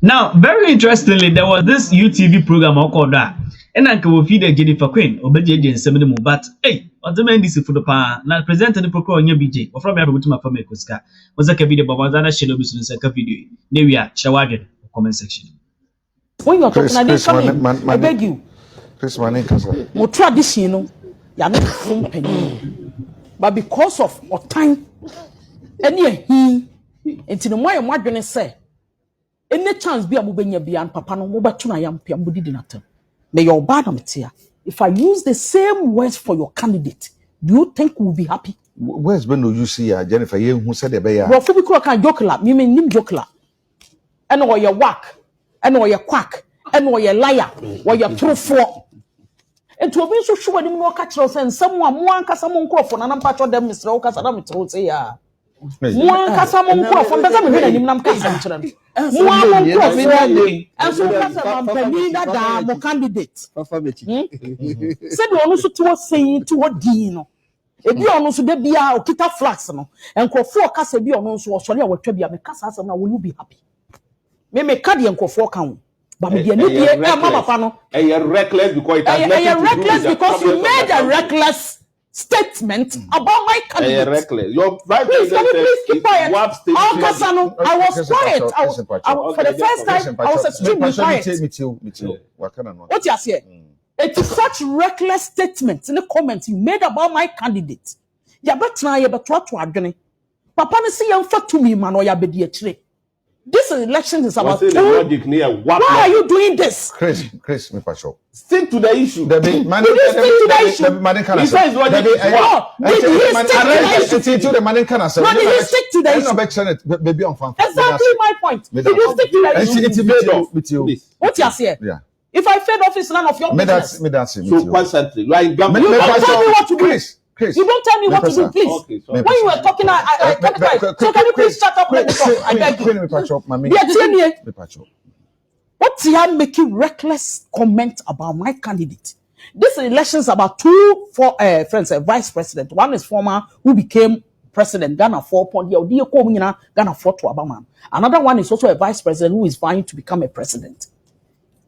Now, very interestingly, there was this UTV program called that. And I can feed the Jennifer Queen or BJ and Seminole. But hey, what the man this for the pa now presented the procure on your BJ or from every to my family Kuska was like a video about one that shall be a video. There we are, Shawagan, comment section. When you're talking, I didn't come in. I beg you. Chris Manning Casa. More traditional, you're not from penny. But because of time, and until the more I'm going to say, any chance be a moving your beyond papa no more but I am Piambudi dinner. May your bad here. If I use the same words for your candidate, do you think we'll be happy? Where's Beno you see Jennifer who said the bear? Well, for can joke la, me mean joke la. And or your whack, and or your quack, and or your liar, or your true for. And to be so sure you more catch us and someone more someone call for an patch of them, Mr. Okas, and I'm told say, yeah. One Casamon call from the Nam Casam. And so Casam candidate. Said also to us saying to what Dino. If you are also be our Kita Flaxano and call for Casabi on also, sorry, I will tell you, Casasana, will you be happy? May make Caddy and call for count. But maybe a Mama Pano. And you're reckless because you made a reckless statement about my candidate. Reckless. Your please, can you please keep quiet? I was quiet. For the first time, I was extremely quiet. What you say? It is such reckless statements in the comments you made about my candidate. You better now, you better what to agree. Papa, ne see you for to me, man, or you be the This election is about why are you doing this? Chris, me pacho. Stick to the issue. Did he stick to the issue? Did he stick to the issue? Exactly my point. Did you stick to the issue? What you say? Yeah. If I failed office, none of your business. So constantly, you are in government. You don't tell me what to do. You don't tell me what to do, please. Okay, when you were talking, I kept quiet. So can you please shut up? I beg you. What's here making reckless comment about my candidate? This election is about two friends, vice president. One is former who became president, Ghana 4.0, Ghana 4 to Obama. Another one is also a vice president who is vying to become a president.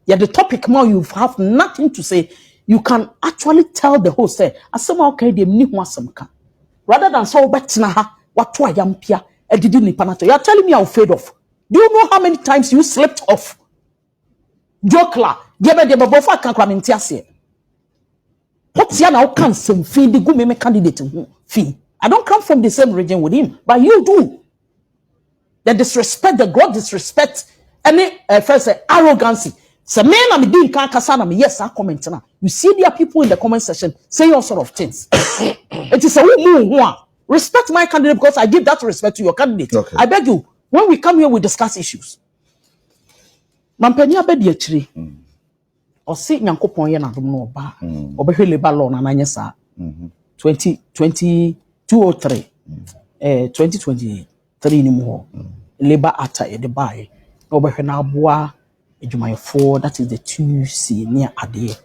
Yet the topic now you have nothing to say. You can actually tell the host, say, okay, they rather than so what to a yampia, a didn't panato. You're telling me I'm afraid of. Do you know how many times you slept off? Jokla, Geba de Babofa can come in Tiasia. What's your now can some fee the good me candidate fee? I don't come from the same region with him, but you do. The disrespect, the God disrespect, any first arrogancy. So men I'm doing kasana me yes I comment now. You see there are people in the comment section saying all sort of things. It is a who respect my candidate because I give that respect to your candidate. Okay. I beg you, when we come here we discuss issues. Mampenya bedi achiri. O si nyankopon ye na dum no ba. Obehwe labor law na nanye sa. 2003 2023 ni mo. Labor act e de buy. Obehwe na aboa Ejumayefo, that is the TUC near Ade.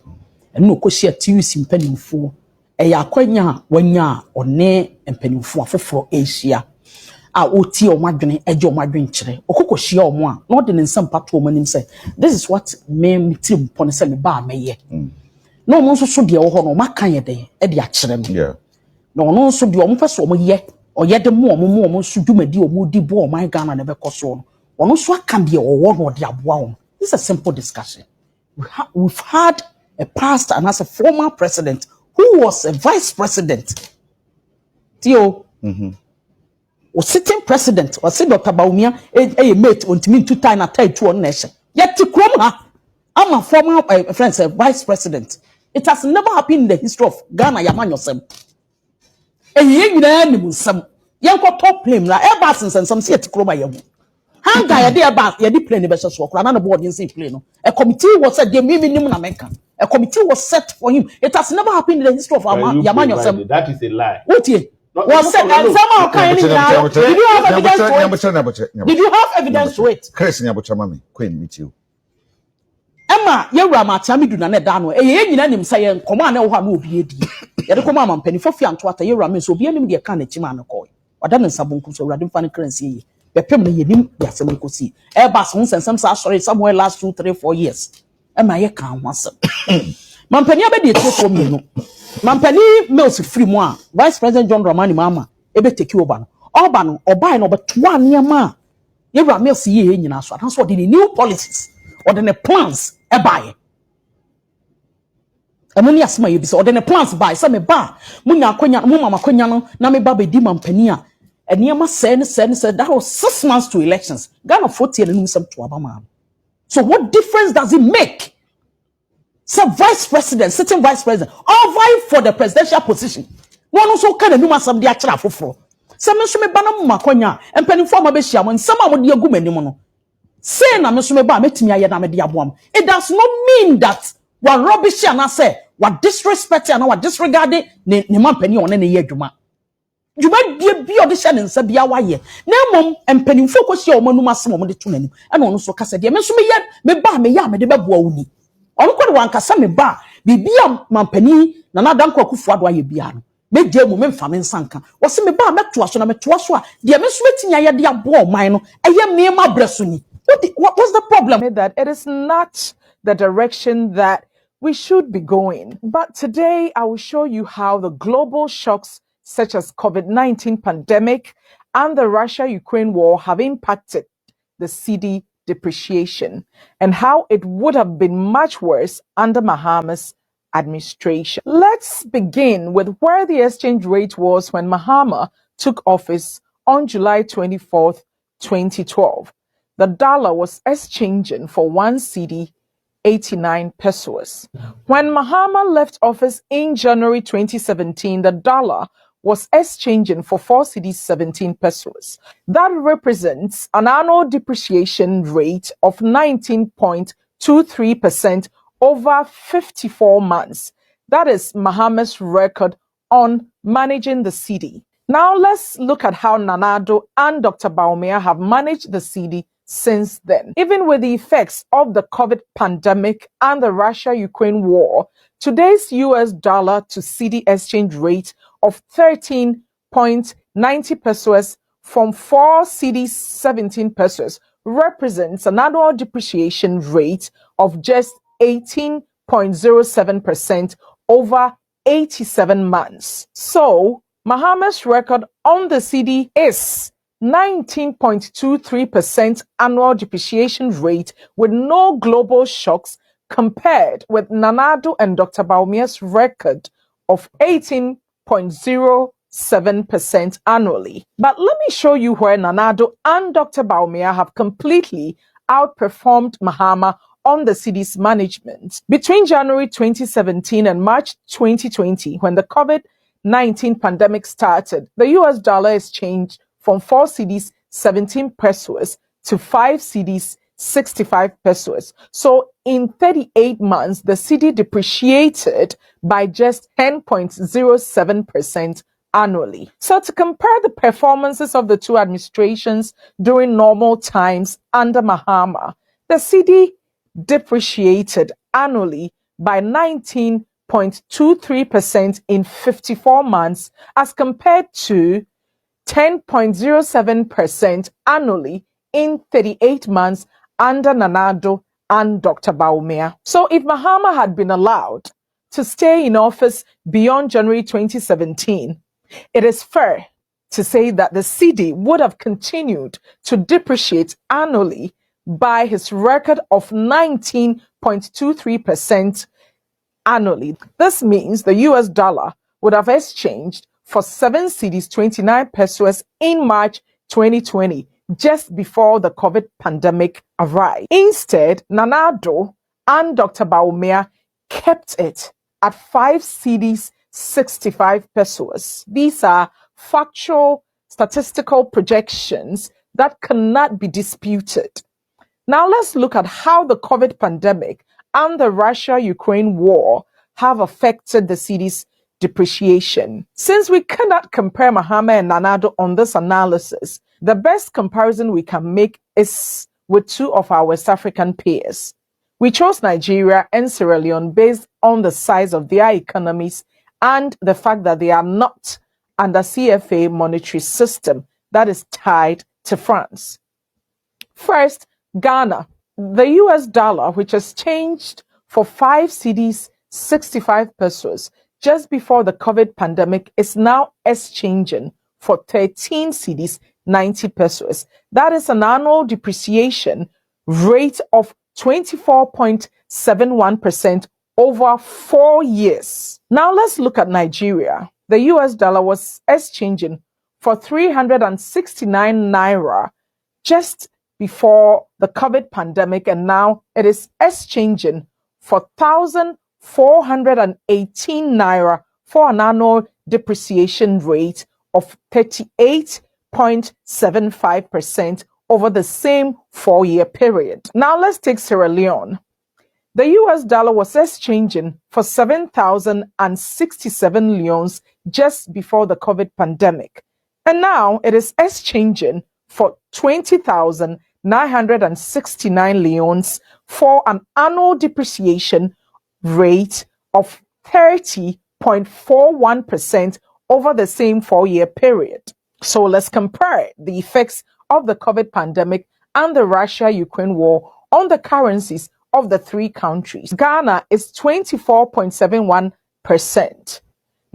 And no question TUC pennyfo. Akwanya wanya one pennyfo for Asia. Oti or madrin, ejo madrin chere. Okoko shia or moi, not in some patrol when him say, this is what me trim pon semi bar me ye. No one so be a honor, makanya day, Eddie Achrem. Yeah. No so be almost so ye, or yet the more should do me deal moody bore my gun and never cost on. Or no so can be or one or the abuon. This is a simple discussion. We've had a past and as a former president who was a vice president. Theo, was sitting president, or said Dr. Baumia, a mate on to me 2 times at 2 nation. Yet to Kroma, I'm a former friend, a vice president. It has never happened in the history of Ghana, Yaman yourself. A young animal, some young top plane, like Airbus and some say to Kroma. Hanga ya dey about ya dey play the best work. Another board didn't say play no. A committee was set. They made him American. A committee was set for him. It has never happened in the history of Yaman yourself. That is a lie. What ye? Was said and somehow kind of. Did you have evidence to it? Did you have evidence to it? Chris Nyabocha Queen meet you. Emma, you were my Tammy do not dano. A yen him saying, command no one will be a dear. The command penny for fian to what a year ramen so be any media can a chiman call. Or done in Sabunkum so radin funny currency. Bepem na yenim ya asem ko si. E ba so nsensem sa sorry somewhere last 2 3 4 years. E ma ye kan ho asem. Mampani abedi etofo mienu. Mampani Mills free mu a Vice President John Dramani Mahama ebe take over no. Oba no obai no obetoa niam Yewra Mills ye nyina so atanso de new policies or the plans e buy. Amuni asema ye bi so or the plans buy say me ba munya akwanya mu mama akwanya no na me ba be di mampani a eniema say that was 6 months to elections. Ghana 40 and some to abama. So what difference does it make? So vice president, sitting vice president, all vying for the presidential position. One also kind of numa some dia chira foforo. Some so me bana mu makonya, empanifo ma be hia mo nsam a mo de agu manim no. Say na me so me ba metimi aye na me de aboam. It does not mean that what rubbish and I say, what disrespect and what disregarding ne mampani on ne ye adwuma. Dwuma bi audition nsa bia waye. Na mom empanifo kwesi o manum asem o mo de to nanim. E na ono so kasa de me so me ye me ba me ya me de beboa wuni. Ono kwede wankasa me ba bibia mampani na nadanko akufo ado aye bia no meje mu memfa me nsanka wo se me ba meto aso na meto aso a de me so metinya ye de abo man no eye me ma breso ni what's the problem? That it is not the direction that we should be going. But today I will show you how the global shocks such as COVID-19 pandemic and the Russia-Ukraine war have impacted the cedi depreciation and how it would have been much worse under Mahama's administration. Let's begin with where the exchange rate was when Mahama took office on July 24th, 2012. The dollar was exchanging for 1 cedi 89 pesos. When Mahama left office in January 2017, the dollar was exchanging for 4 cedis 17 pesos. That represents an annual depreciation rate of 19.23% over 54 months. That is Mahama's record on managing the cedi. Now let's look at how Nanado and Dr. Baumia have managed the cedi since then. Even with the effects of the COVID pandemic and the Russia-Ukraine war, today's US dollar to cedi exchange rate of 13.90 pesos from 4 cedis 17 pesos represents an annual depreciation rate of just 18.07% over 87 months. So, Mahama's record on the cedi is 19.23% annual depreciation rate with no global shocks compared with Nanado and Dr. Baumia's record of 18.07% annually. But let me show you where Nanado and Dr. Baumia have completely outperformed Mahama on the cedi's management. Between January 2017 and March 2020, when the COVID-19 pandemic started, the US dollar exchanged from 4 cedis 17 pesos to 5 cedis 65 pesos. So in 38 months, the cedi depreciated by just 10.07% annually. So to compare the performances of the two administrations during normal times under Mahama, the cedi depreciated annually by 19.23% in 54 months as compared to 10.07% annually in 38 months under Nanado and Dr. Baumia. So if Mahama had been allowed to stay in office beyond January 2017, it is fair to say that the cedi would have continued to depreciate annually by his record of 19.23% annually. This means the US dollar would have exchanged for 7 cedis 29 pesos in March 2020, just before the COVID pandemic arrived. Instead, Nanado and Dr. Baumia kept it at 5 cedis 65 pesos. These are factual statistical projections that cannot be disputed. Now let's look at how the COVID pandemic and the Russia-Ukraine war have affected the cedi's depreciation. Since we cannot compare Mahama and Nanado on this analysis, the best comparison we can make is with two of our West African peers. We chose Nigeria and Sierra Leone based on the size of their economies and the fact that they are not under CFA monetary system that is tied to France. First, Ghana. The US dollar, which has changed for 5 cedis 65 pesos just before the COVID pandemic, is now exchanging for 13 cedis 90 pesos. That is an annual depreciation rate of 24.71% over 4 years. Now let's look at Nigeria. The US dollar was exchanging for 369 naira just before the COVID pandemic, and now it is exchanging for 1,418 naira for an annual depreciation rate of 38.75% over the same 4-year period. Now let's take Sierra Leone. The US dollar was exchanging for 7,067 leones just before the COVID pandemic, and now it is exchanging for 20,969 leones for an annual depreciation rate of 30.41% over the same 4-year period. So let's compare the effects of the COVID pandemic and the Russia-Ukraine war on the currencies of the 3 countries. Ghana is 24.71%.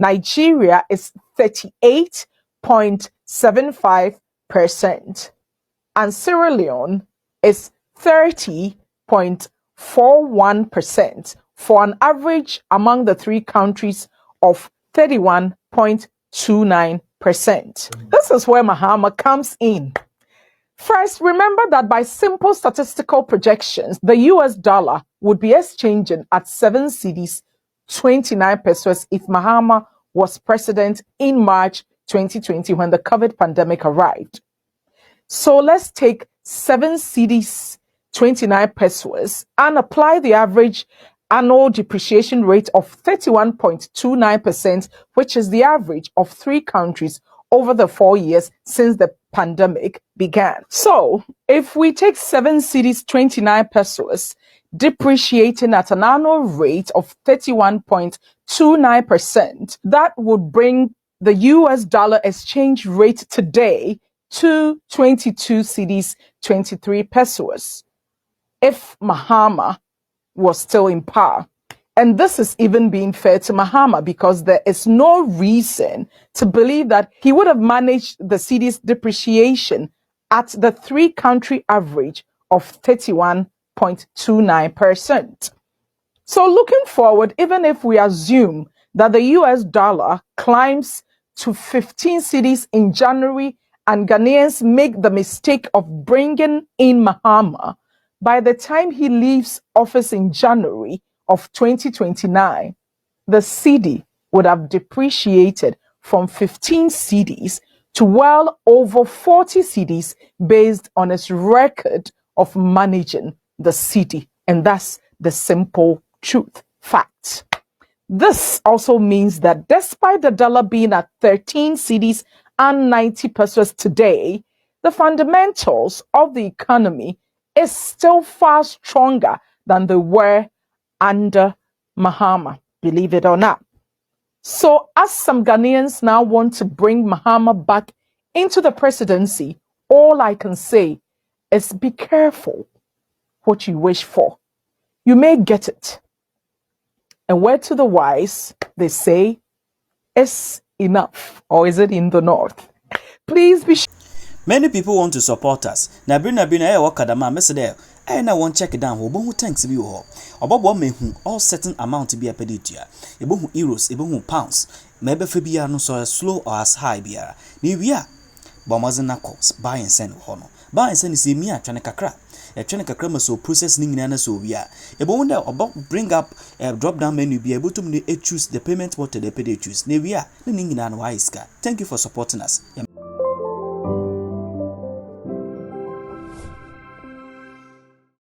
Nigeria is 38.75%. And Sierra Leone is 30.41%, for an average among the 3 countries of 31.29%. This is where Mahama comes in. First, remember that by simple statistical projections, the US dollar would be exchanging at 7 cedis 29 pesos if Mahama was president in March 2020 when the COVID pandemic arrived. So let's take 7 cedis 29 pesos and apply the average annual depreciation rate of 31.29%, which is the average of 3 countries over the 4 years since the pandemic began. So if we take 7 cedis 29 pesos depreciating at an annual rate of 31.29%, that would bring the US dollar exchange rate today to 22 cedis 23 pesos if Mahama was still in power. And this is even being fair to Mahama, because there is no reason to believe that he would have managed the cedi's depreciation at the 3-country average of 31.29%. So looking forward, even if we assume that the US dollar climbs to 15 cedis in January and Ghanaians make the mistake of bringing in Mahama, by the time he leaves office in January of 2029, the cedi would have depreciated from 15 cedis to well over 40 cedis based on its record of managing the cedi. And that's the simple truth, fact. This also means that despite the dollar being at 13 cedis and 90 pesos today, the fundamentals of the economy is still far stronger than they were under Mahama, believe it or not. So as some Ghanaians now want to bring Mahama back into the presidency, all I can say is be careful what you wish for. You may get it. And word to the wise, they say, is enough. Or is it in the north? Please be sure. Many people want to support us. Na bring na wakadama mesede. I na won check down obo thanks bi wo. Obobo mehu all certain amount bi apeditia. Ebohu euros, ebohu pounds. Mebe fe bia no so slow or as high bia. Ni wia bomozen na course buy and send ho no. Buy and send is mi atwane kakra. Atwane kakra ma so process ni nyina na so wia. Ebohu da obo bring up drop down menu bia ebotum ni choose the payment method they choose. Ni wia ni nyina na wa iska. Thank you for supporting us.